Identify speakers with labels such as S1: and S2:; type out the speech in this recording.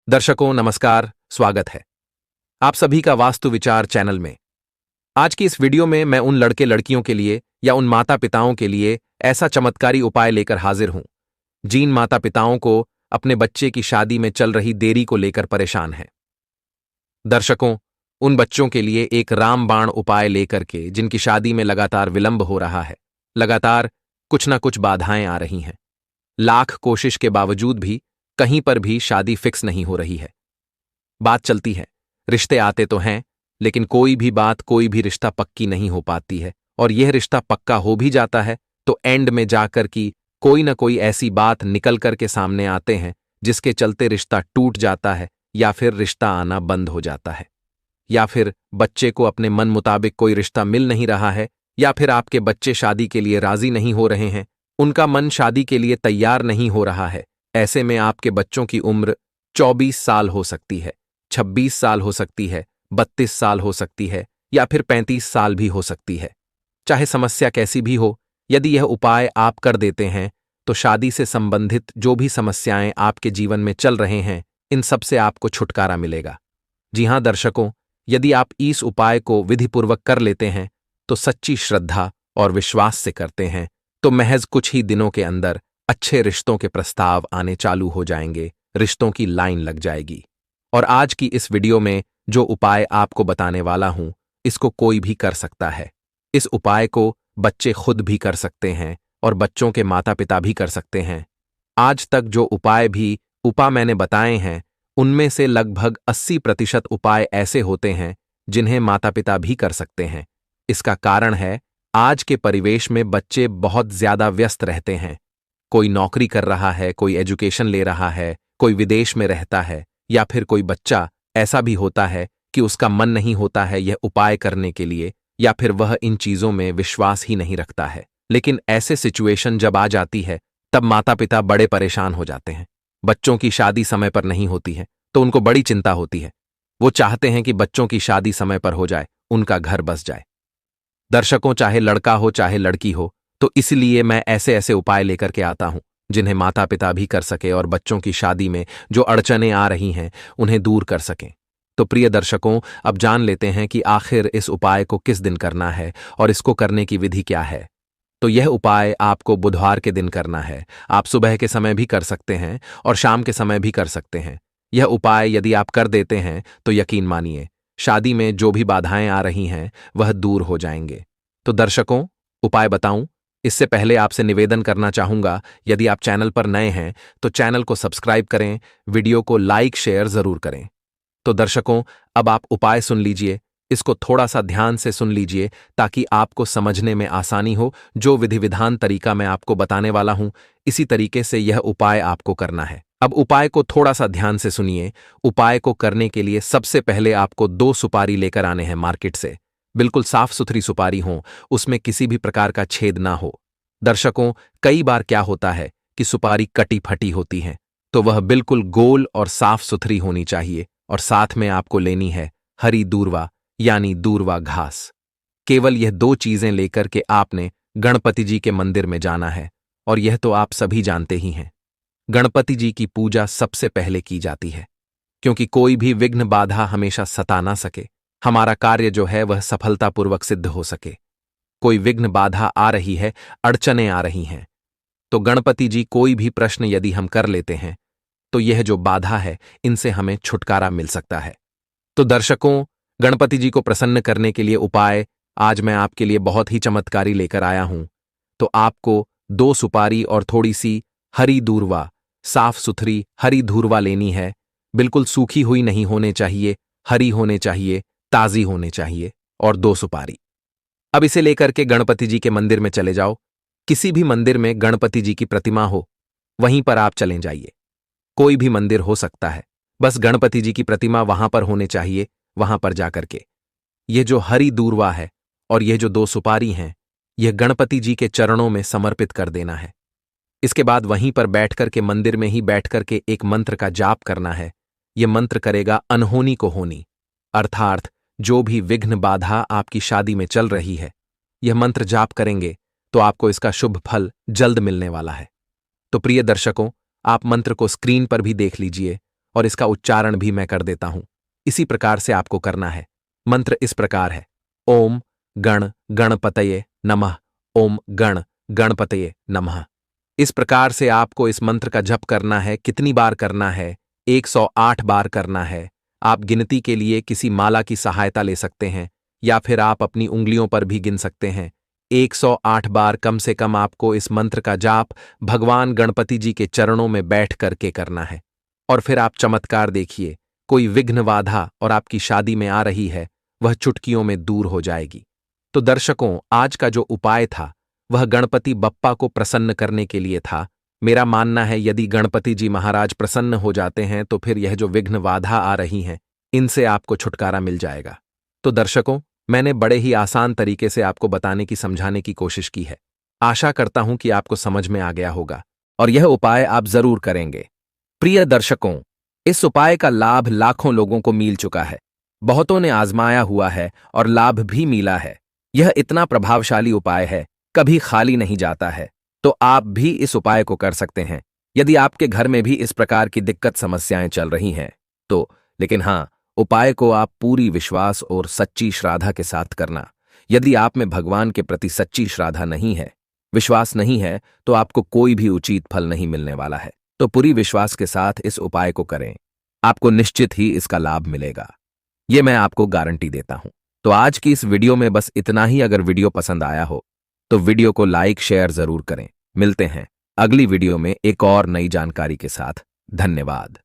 S1: दर्शकों नमस्कार, स्वागत है आप सभी का वास्तु विचार चैनल में। आज की इस वीडियो में मैं उन लड़के लड़कियों के लिए या उन माता पिताओं के लिए ऐसा चमत्कारी उपाय लेकर हाजिर हूं जिन माता पिताओं को अपने बच्चे की शादी में चल रही देरी को लेकर परेशान हैं। दर्शकों, उन बच्चों के लिए एक रामबाण उपाय लेकर के जिनकी शादी में लगातार विलंब हो रहा है, लगातार कुछ ना कुछ बाधाएं आ रही हैं, लाख कोशिश के बावजूद भी कहीं पर भी शादी फिक्स नहीं हो रही है। बात चलती है, रिश्ते आते तो हैं, लेकिन कोई भी बात, कोई भी रिश्ता पक्की नहीं हो पाती है, और यह रिश्ता पक्का हो भी जाता है तो एंड में जाकर की कोई ना कोई ऐसी बात निकल कर के सामने आते हैं जिसके चलते रिश्ता टूट जाता है, या फिर रिश्ता आना बंद हो जाता है, या फिर बच्चे को अपने मन मुताबिक कोई रिश्ता मिल नहीं रहा है, या फिर आपके बच्चे शादी के लिए राजी नहीं हो रहे हैं, उनका मन शादी के लिए तैयार नहीं हो रहा है। ऐसे में आपके बच्चों की उम्र 24 साल हो सकती है, 26 साल हो सकती है, 32 साल हो सकती है, या फिर 35 साल भी हो सकती है। चाहे समस्या कैसी भी हो, यदि यह उपाय आप कर देते हैं तो शादी से संबंधित जो भी समस्याएं आपके जीवन में चल रहे हैं, इन सब से आपको छुटकारा मिलेगा। जी हां दर्शकों, यदि आप इस उपाय को विधिपूर्वक कर लेते हैं तो सच्ची श्रद्धा और विश्वास से करते हैं तो महज कुछ ही दिनों के अंदर अच्छे रिश्तों के प्रस्ताव आने चालू हो जाएंगे, रिश्तों की लाइन लग जाएगी। और आज की इस वीडियो में जो उपाय आपको बताने वाला हूं, इसको कोई भी कर सकता है। इस उपाय को बच्चे खुद भी कर सकते हैं और बच्चों के माता पिता भी कर सकते हैं। आज तक जो उपाय मैंने बताए हैं, उनमें से लगभग 80% उपाय ऐसे होते हैं जिन्हें माता पिता भी कर सकते हैं। इसका कारण है, आज के परिवेश में बच्चे बहुत ज्यादा व्यस्त रहते हैं। कोई नौकरी कर रहा है, कोई एजुकेशन ले रहा है, कोई विदेश में रहता है, या फिर कोई बच्चा ऐसा भी होता है कि उसका मन नहीं होता है यह उपाय करने के लिए, या फिर वह इन चीजों में विश्वास ही नहीं रखता है। लेकिन ऐसे सिचुएशन जब आ जाती है तब माता पिता बड़े परेशान हो जाते हैं। बच्चों की शादी समय पर नहीं होती है तो उनको बड़ी चिंता होती है। वो चाहते हैं कि बच्चों की शादी समय पर हो जाए, उनका घर बस जाए। दर्शकों, चाहे लड़का हो चाहे लड़की हो, तो इसलिए मैं ऐसे ऐसे उपाय लेकर के आता हूं जिन्हें माता पिता भी कर सके और बच्चों की शादी में जो अड़चनें आ रही हैं उन्हें दूर कर सकें। तो प्रिय दर्शकों, अब जान लेते हैं कि आखिर इस उपाय को किस दिन करना है और इसको करने की विधि क्या है। तो यह उपाय आपको बुधवार के दिन करना है। आप सुबह के समय भी कर सकते हैं और शाम के समय भी कर सकते हैं। यह उपाय यदि आप कर देते हैं तो यकीन मानिए, शादी में जो भी बाधाएं आ रही हैं वह दूर हो जाएंगे। तो दर्शकों, उपाय बताऊं इससे पहले आपसे निवेदन करना चाहूंगा, यदि आप चैनल पर नए हैं तो चैनल को सब्सक्राइब करें, वीडियो को लाइक शेयर जरूर करें। तो दर्शकों, अब आप उपाय सुन लीजिए, इसको थोड़ा सा ध्यान से सुन लीजिए ताकि आपको समझने में आसानी हो। जो विधि विधान तरीका मैं आपको बताने वाला हूं, इसी तरीके से यह उपाय आपको करना है। अब उपाय को थोड़ा सा ध्यान से सुनिए। उपाय को करने के लिए सबसे पहले आपको 2 सुपारी लेकर आने हैं मार्केट से। बिल्कुल साफ सुथरी सुपारी हो, उसमें किसी भी प्रकार का छेद ना हो। दर्शकों, कई बार क्या होता है कि सुपारी कटी फटी होती है, तो वह बिल्कुल गोल और साफ सुथरी होनी चाहिए। और साथ में आपको लेनी है हरी दूर्वा, यानी दूर्वा घास। केवल यह 2 चीजें लेकर के आपने गणपति जी के मंदिर में जाना है, और यह तो आप सभी जानते ही हैं। गणपति जी की पूजा सबसे पहले की जाती है, क्योंकि कोई भी विघ्न बाधा हमेशा सता ना सके, हमारा कार्य जो है वह सफलतापूर्वक सिद्ध हो सके। कोई विघ्न बाधा आ रही है, अड़चनें आ रही हैं, तो गणपति जी कोई भी प्रश्न यदि हम कर लेते हैं तो यह जो बाधा है इनसे हमें छुटकारा मिल सकता है। तो दर्शकों, गणपति जी को प्रसन्न करने के लिए उपाय आज मैं आपके लिए बहुत ही चमत्कारी लेकर आया हूं। तो आपको 2 सुपारी और थोड़ी सी हरी दूर्वा, साफ सुथरी हरी दूर्वा लेनी है। बिल्कुल सूखी हुई नहीं होने चाहिए, हरी होने चाहिए, ताजी होने चाहिए, और 2 सुपारी। अब इसे लेकर के गणपति जी के मंदिर में चले जाओ। किसी भी मंदिर में गणपति जी की प्रतिमा हो, वहीं पर आप चले जाइए। कोई भी मंदिर हो सकता है, बस गणपति जी की प्रतिमा वहां पर होने चाहिए। वहां पर जाकर के यह जो हरी दूर्वा है और यह जो 2 सुपारी हैं, यह गणपति जी के चरणों में समर्पित कर देना है। इसके बाद वहीं पर बैठकर के, मंदिर में ही बैठकर के एक मंत्र का जाप करना है। यह मंत्र करेगा अनहोनी को होनी, अर्थात जो भी विघ्न बाधा आपकी शादी में चल रही है, यह मंत्र जाप करेंगे तो आपको इसका शुभ फल जल्द मिलने वाला है। तो प्रिय दर्शकों, आप मंत्र को स्क्रीन पर भी देख लीजिए और इसका उच्चारण भी मैं कर देता हूं। इसी प्रकार से आपको करना है। मंत्र इस प्रकार है, ओम गण गणपतये नमः, ओम गण गणपतये नमः। इस प्रकार से आपको इस मंत्र का जप करना है। कितनी बार करना है? 108 बार करना है। आप गिनती के लिए किसी माला की सहायता ले सकते हैं या फिर आप अपनी उंगलियों पर भी गिन सकते हैं। 108 बार कम से कम आपको इस मंत्र का जाप भगवान गणपति जी के चरणों में बैठ करके करना है। और फिर आप चमत्कार देखिए, कोई विघ्न बाधा और आपकी शादी में आ रही है, वह चुटकियों में दूर हो जाएगी। तो दर्शकों, आज का जो उपाय था वह गणपति बप्पा को प्रसन्न करने के लिए था। मेरा मानना है यदि गणपति जी महाराज प्रसन्न हो जाते हैं तो फिर यह जो विघ्न बाधा आ रही हैं, इनसे आपको छुटकारा मिल जाएगा। तो दर्शकों, मैंने बड़े ही आसान तरीके से आपको बताने की समझाने की कोशिश की है। आशा करता हूं कि आपको समझ में आ गया होगा और यह उपाय आप जरूर करेंगे। प्रिय दर्शकों, इस उपाय का लाभ लाखों लोगों को मिल चुका है। बहुतों ने आजमाया हुआ है और लाभ भी मिला है। यह इतना प्रभावशाली उपाय है, कभी खाली नहीं जाता है। तो आप भी इस उपाय को कर सकते हैं। यदि आपके घर में भी इस प्रकार की दिक्कत समस्याएं चल रही हैं तो, लेकिन हां, उपाय को आप पूरी विश्वास और सच्ची श्रद्धा के साथ करना। यदि आप में भगवान के प्रति सच्ची श्रद्धा नहीं है, विश्वास नहीं है, तो आपको कोई भी उचित फल नहीं मिलने वाला है। तो पूरी विश्वास के साथ इस उपाय को करें, आपको निश्चित ही इसका लाभ मिलेगा। ये मैं आपको गारंटी देता हूं। तो आज की इस वीडियो में बस इतना ही। अगर वीडियो पसंद आया हो तो वीडियो को लाइक शेयर जरूर करें। मिलते हैं अगली वीडियो में एक और नई जानकारी के साथ। धन्यवाद।